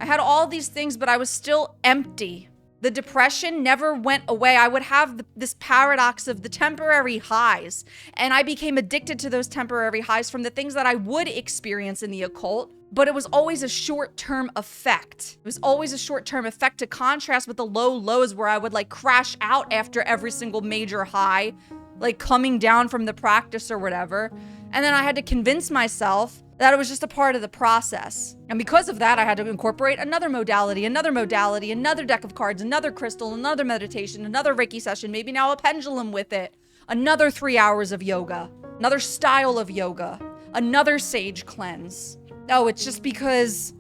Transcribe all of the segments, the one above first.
I had all these things, but I was still empty. The depression never went away. I would have this paradox of the temporary highs, and I became addicted to those temporary highs from the things that I would experience in the occult, but it was always a short-term effect. It was always a short-term effect to contrast with the low lows where I would like crash out after every single major high, like coming down from the practice or whatever. And then I had to convince myself that it was just a part of the process. And because of that, I had to incorporate another modality, another deck of cards, another crystal, another meditation, another Reiki session, maybe now a pendulum with it, another 3 hours of yoga, another style of yoga, another sage cleanse. Oh, it's just because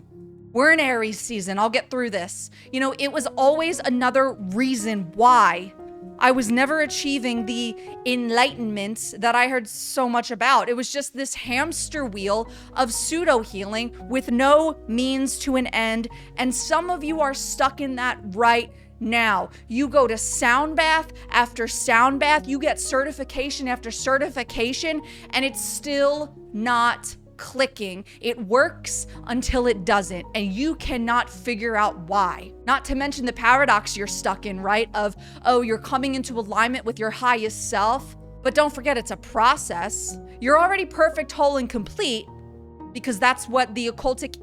we're in Aries season. I'll get through this. You know, it was always another reason why I was never achieving the enlightenment that I heard so much about. It was just this hamster wheel of pseudo healing with no means to an end. And some of you are stuck in that right now. You go to sound bath after sound bath, you get certification after certification, and it's still not clicking. It works until it doesn't, and you cannot figure out why. Not to mention the paradox you're stuck in, right? Of, oh, you're coming into alignment with your highest self, but don't forget it's a process. You're already perfect, whole, and complete because that's what the occultic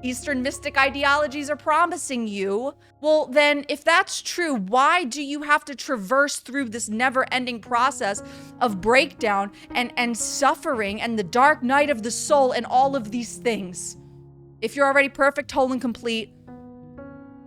Eastern mystic ideologies are promising you. Well, then if that's true, why do you have to traverse through this never-ending process of breakdown and suffering and the dark night of the soul and all of these things? If you're already perfect, whole, and complete,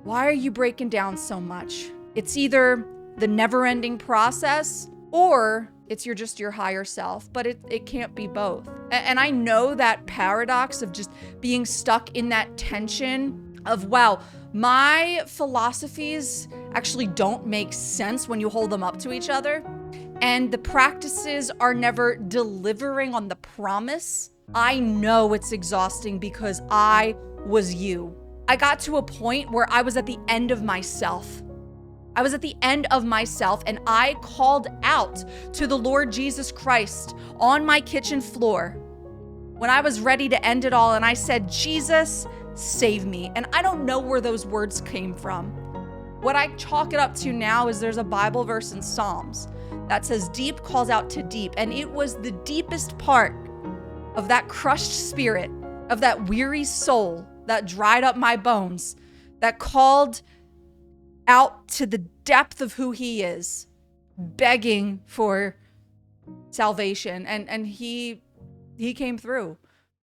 why are you breaking down so much? It's either the never-ending process or it's just your higher self, but it can't be both. And I know that paradox of just being stuck in that tension of, wow, my philosophies actually don't make sense when you hold them up to each other. And the practices are never delivering on the promise. I know it's exhausting because I was you. I got to a point where I was at the end of myself. I was at the end of myself, and I called out to the Lord Jesus Christ on my kitchen floor when I was ready to end it all. And I said, Jesus, save me. And I don't know where those words came from. What I chalk it up to now is there's a Bible verse in Psalms that says deep calls out to deep. And it was the deepest part of that crushed spirit, of that weary soul that dried up my bones, that called out to the depth of who he is, begging for salvation. And he came through.